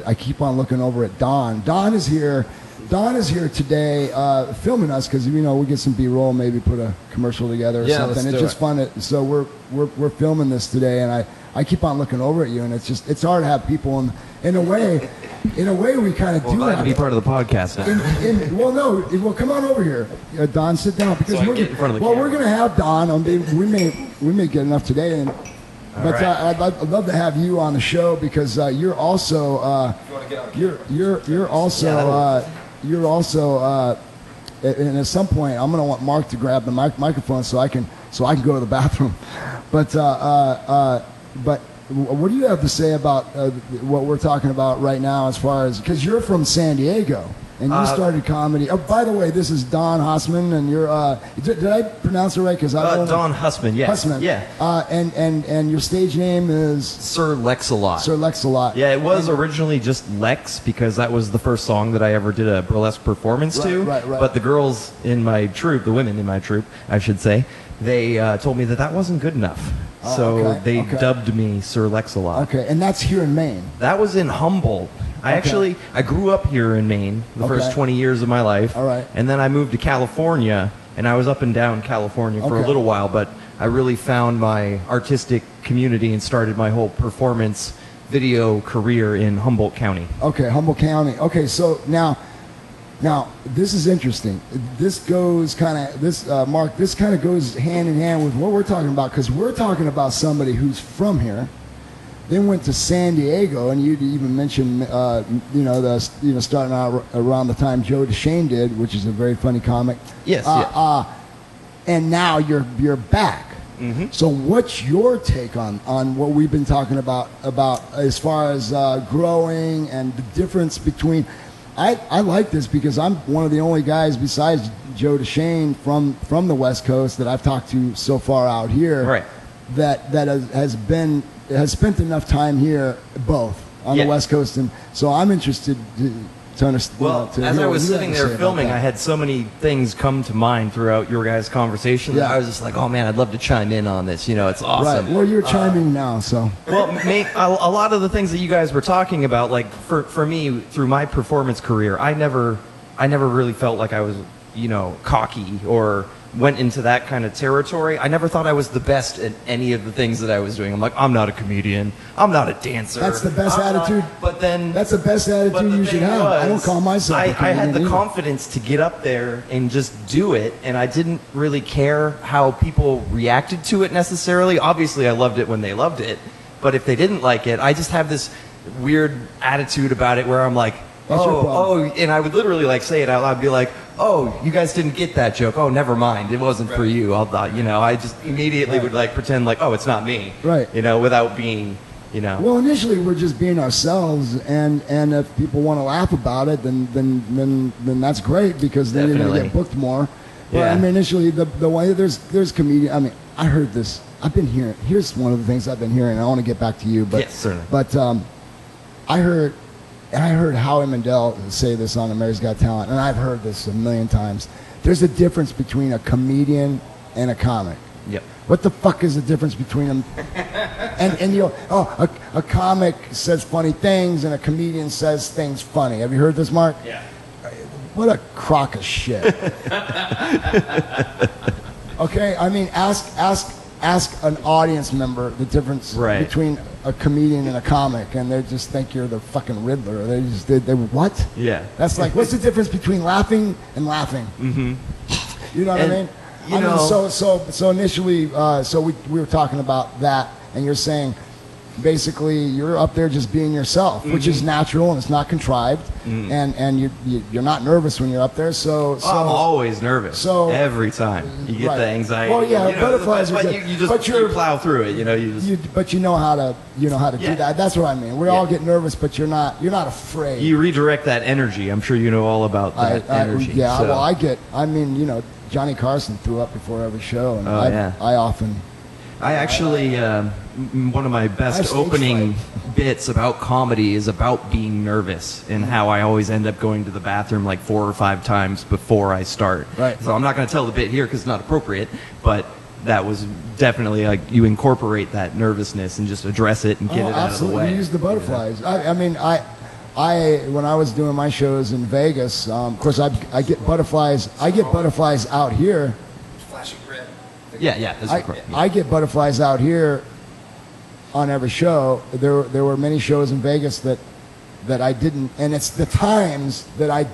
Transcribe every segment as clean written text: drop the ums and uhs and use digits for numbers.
I keep on looking over at Don. Don is here today filming us because we get some B-roll, maybe put a commercial together or something. It's just fun. So we're filming this today, and I keep on looking over at you, and it's hard to have people in a way we kind of do that. Well, be part of the podcast now. Well, come on over here, Don. Sit down because we're going to have Don. We may get enough today, but right. I'd love to have you on the show because you're also you're also and at some point I'm going to want Mark to grab the microphone so I can go to the bathroom. But what do you have to say about what we're talking about right now, as far as, because you're from San Diego and you started comedy. Oh, by the way, this is Don Husman, and you're did I pronounce it right? Because Don Husman, yeah. Husman, yeah. And your stage name is Sir Lex-a-Lot. Sir Lex-a-Lot. Yeah, it was originally just Lex because that was the first song that I ever did a burlesque performance to. Right. But the girls in my troupe, the women in my troupe, I should say, they told me that wasn't good enough. They dubbed me Sir Lex-a-Lot. Okay, and that's here in Maine. That was in Humboldt. I grew up here in Maine the first 20 years of my life. All right. And then I moved to California, and I was up and down California for a little while, but I really found my artistic community and started my whole performance video career in Humboldt County. Okay, Humboldt County. Okay, so now this is interesting. This goes Mark, this kind of goes hand in hand with what we're talking about, because we're talking about somebody who's from here, then went to San Diego, and you even mentioned, starting out around the time Joe DeShane did, which is a very funny comic. Yes. And now you're back. Mm-hmm. So what's your take on what we've been talking about as far as growing and the difference between? I like this because I'm one of the only guys besides Joe DeShane from the West Coast that I've talked to so far out here, right, that has spent enough time here both on the West Coast, and so I'm interested to understand. Well, as I was sitting there filming, I had so many things come to mind throughout your guys' conversation that I was just like, oh man, I'd love to chime in on this. It's awesome. Right. Well, you're chiming now, so. Well, a lot of the things that you guys were talking about, like for me, through my performance career, I never really felt like I was, cocky or went into that kind of territory. I never thought I was the best at any of the things that I was doing. I'm like, I'm not a comedian. I'm not a dancer. That's the best attitude. That's the best attitude you should have. I don't call myself a comedian. I had the confidence to get up there and just do it, and I didn't really care how people reacted to it necessarily. Obviously, I loved it when they loved it, but if they didn't like it, I just have this weird attitude about it where I'm like, and I would literally say it out loud, be like, oh, you guys didn't get that joke. Oh, never mind. It wasn't for you. I just immediately would pretend like, oh, it's not me. Right. Without being, Well, initially we're just being ourselves, and if people want to laugh about it, then that's great, because then you're going to get booked more. But I mean, initially the way there's comedian. I mean, I heard this. I've been hearing. Here's one of the things I've been hearing. I want to get back to you, but yes, certainly. But I heard Howie Mandel say this on America's Got Talent, and I've heard this a million times. There's a difference between a comedian and a comic. Yep. What the fuck is the difference between them? and a comic says funny things and a comedian says things funny. Have you heard this, Mark? Yeah. What a crock of shit. Okay, I mean, ask an audience member the difference between a comedian and a comic, and they just think you're the fucking Riddler. They what? Yeah. That's like, what's the difference between laughing and laughing? Mm-hmm. You know what I mean? So initially, we were talking about that, and you're saying, basically, you're up there just being yourself, which is natural and it's not contrived, and you're not nervous when you're up there. So I'm always nervous. So every time you get the anxiety. Well, yeah, butterflies are good. You plow through it. But you know how to do that. That's what I mean. We all get nervous, but you're not afraid. You redirect that energy. I'm sure you know all about that energy. Yeah. So. Well, I mean, Johnny Carson threw up before every show, and I actually, one of my best opening bits about comedy is about being nervous and how I always end up going to the bathroom like 4 or 5 times before I start. Right. So I'm not going to tell the bit here because it's not appropriate, but that was definitely you incorporate that nervousness and just address it and get it out of the way. You use the butterflies. I mean, when I was doing my shows in Vegas, of course I get butterflies. I get butterflies out here. Flashing red. Yeah. That's correct. I get butterflies out here on every show. There were many shows in Vegas that I didn't, and it's the times that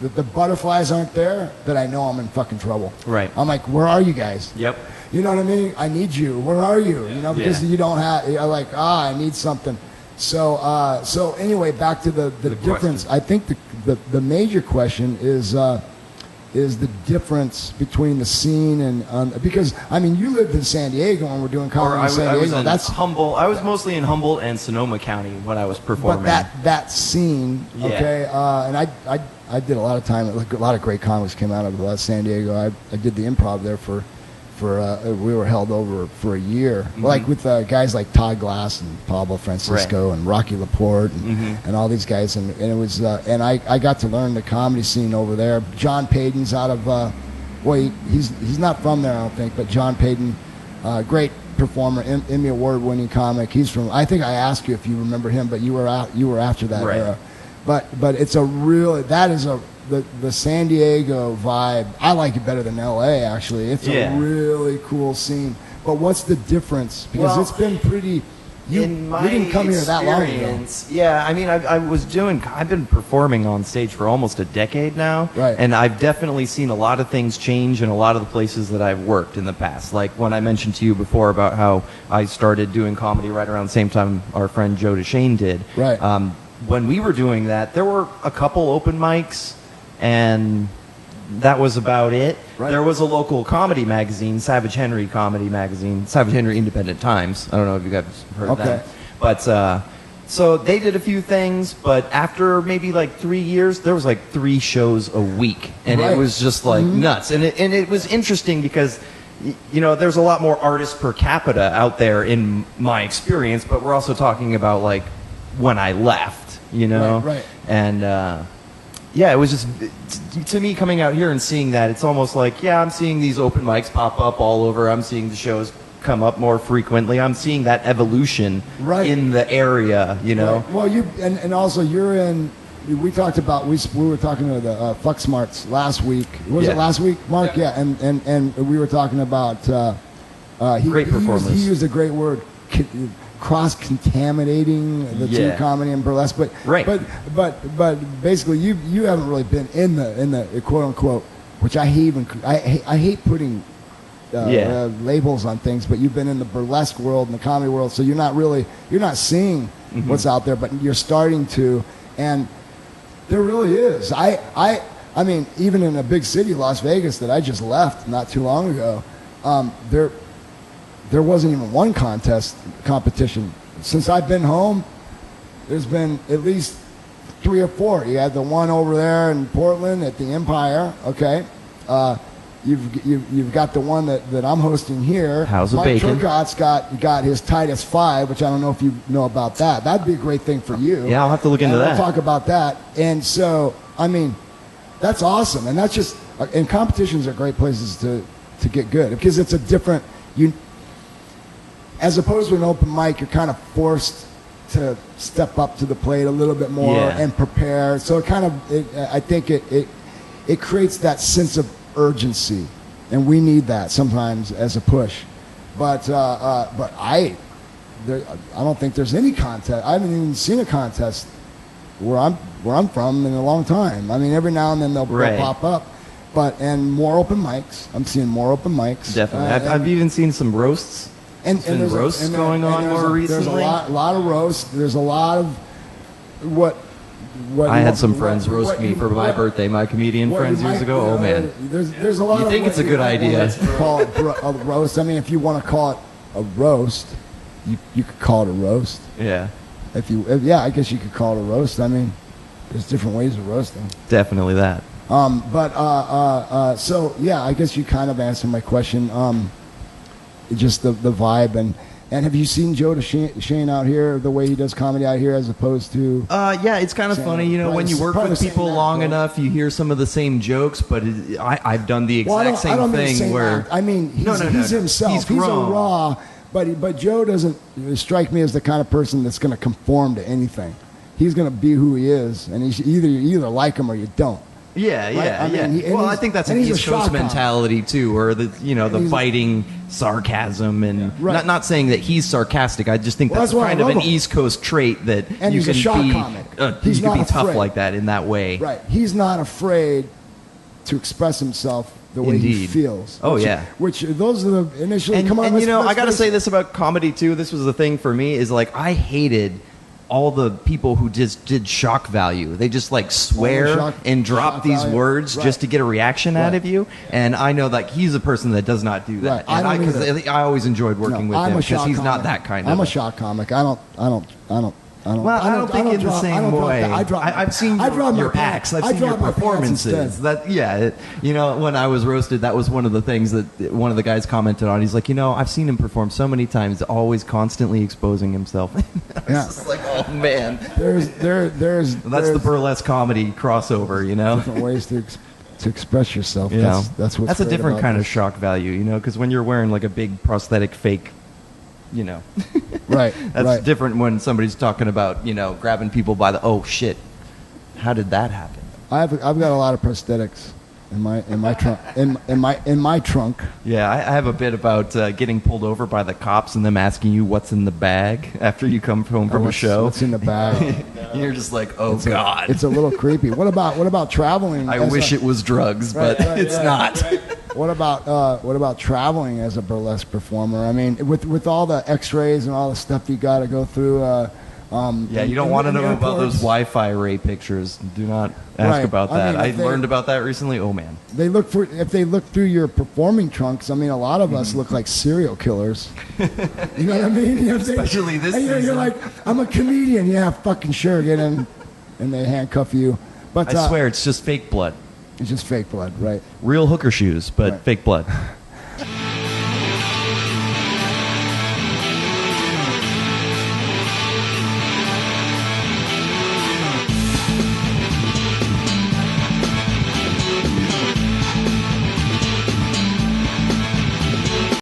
the butterflies aren't there that I know I'm in fucking trouble. Right. I'm like, where are you guys? Yep. You know what I mean? I need you. Where are you? You know, because you don't have. You're like, I need something. So anyway, back to the difference. Question. I think the major question is the difference between the scene and because I mean you lived in San Diego and we're doing comedy in San Diego. I was mostly in Humboldt and Sonoma County when I was performing. But that scene, okay, and I did a lot of time. A lot of great comics came out of San Diego. I did the improv there for we were held over for a year, like with guys like Todd Glass and Pablo Francisco and Rocky Laporte and all these guys, and it was and I got to learn the comedy scene over there. John Payton's out of he's not from there I don't think, but John Payton, great performer, Emmy Award winning comic. He's from, I think I asked you if you remember him, but you were after that era. But it's the San Diego vibe. I like it better than LA actually. It's a really cool scene. But what's the difference? Because it's been pretty. You didn't come here that long ago. Yeah, I mean, I've been performing on stage for almost a decade now, right? And I've definitely seen a lot of things change in a lot of the places that I've worked in the past. Like when I mentioned to you before about how I started doing comedy right around the same time our friend Joe DeShane did. Right. When we were doing that, there were a couple open mics, and that was about it. Right. There was a local comedy magazine, Savage Henry Comedy Magazine, Savage Henry Independent Times. I don't know if you guys heard of that. But so they did a few things, but after maybe like 3 years, there was like 3 shows a week, and it was just like nuts. And it was interesting because, you know, there's a lot more artists per capita out there in my experience, but we're also talking about like when I left, you know? Right. And yeah, it was just, to me, coming out here and seeing that, it's almost like, yeah, I'm seeing these open mics pop up all over. I'm seeing the shows come up more frequently. I'm seeing that evolution in the area, you know? Right. Well, and also you're in, we talked about, we were talking to the Fuck Smarts last week. Was it last week, Mark? Yeah. And we were talking about, great performance. He used a great word, cross-contaminating the two, comedy and burlesque, but basically you haven't really been in the quote unquote, which I hate putting labels on things, but you've been in the burlesque world and the comedy world, so you're not seeing what's out there, but you're starting to, and there really is. I mean, even in a big city, Las Vegas, that I just left not too long ago, there wasn't even one competition. Since I've been home, there's been at least 3 or 4. You had the one over there in Portland at the Empire, okay? You've got the one that I'm hosting here. How's the Mike bacon? Turcotte's got his Titus 5, which I don't know if you know about that. That'd be a great thing for you. Yeah, I'll have to look into that. We'll talk about that. And so, I mean, that's awesome. And that's just, and competitions are great places to get good, because it's a different, as opposed to an open mic, you're kind of forced to step up to the plate a little bit more and prepare. So I think it creates that sense of urgency, and we need that sometimes as a push. But I don't think there's any contest. I haven't even seen a contest where I'm from in a long time. I mean, every now and then they'll pop up. And more open mics. I'm seeing more open mics. Definitely. I've even seen some roasts. And there's roasts going on more recently. There's a lot of roasts. There's a lot of what I had some friends roast me for my birthday. My comedian friends years ago. Oh man, there's a lot. You think it's a good idea? Call it a roast. I mean, if you want to call it a roast, you could call it a roast. Yeah. I guess you could call it a roast. I mean, there's different ways of roasting. Definitely that. So yeah, I guess you kind of answered my question. Just the vibe, and have you seen Joe DeShane out here, the way he does comedy out here, as opposed to? Yeah, it's kind of funny, you know, when you work with people long enough, you hear some of the same jokes, but I've done the exact same thing where. I mean, he's himself. He's a raw, but Joe doesn't strike me as the kind of person that's going to conform to anything. he's gonna be who he is, and you either like him or you don't. Yeah, yeah, I mean, yeah. Well, I think that's an East Coast mentality too, or the biting sarcasm and not saying that he's sarcastic. I just think that's kind of an East Coast trait that and you can be comic. You can be tough like that in that way. Right. He's not afraid to express himself the way he feels. Which those are the initially. And, come on, and I got to say this about comedy too. This was the thing for me is like I hated all the people who just did shock value. They just like swear and drop these words just to get a reaction out of you. And I know that he's a person that does not do that. Right. And I always enjoyed working with him because he's not that kind of. I'm a shock comic. I don't. I don't think in the same way. I've seen your acts. I've seen your performances. When I was roasted, that was one of the things that one of the guys commented on. He's like, I've seen him perform so many times, always constantly exposing himself. I was just like, oh man. There's that's the burlesque comedy crossover, Different ways to express yourself. That's a different kind of shock value, because when you're wearing like a big prosthetic fake. Right. That's different when somebody's talking about, grabbing people by the shit. How did that happen? I've got a lot of prosthetics in my trunk in my trunk. Yeah, I have a bit about getting pulled over by the cops and them asking you what's in the bag after you come home from a show. What's in the bag? You're just like, God. It's a little creepy. What about traveling? I wish it was drugs, but it's not. Right. What about traveling as a burlesque performer? I mean, with all the X-rays and all the stuff you got to go through. You don't want to know about those Wi-Fi array pictures. Do not ask about that. I learned about that recently. Oh man, if they look through your performing trunks. I mean, a lot of us look like serial killers. You know what I mean? Especially this season. You're like, I'm a comedian. Yeah, fucking sure. Get in, and they handcuff you. But I swear, it's just fake blood. It's just fake blood, right? Real hooker shoes, but fake blood.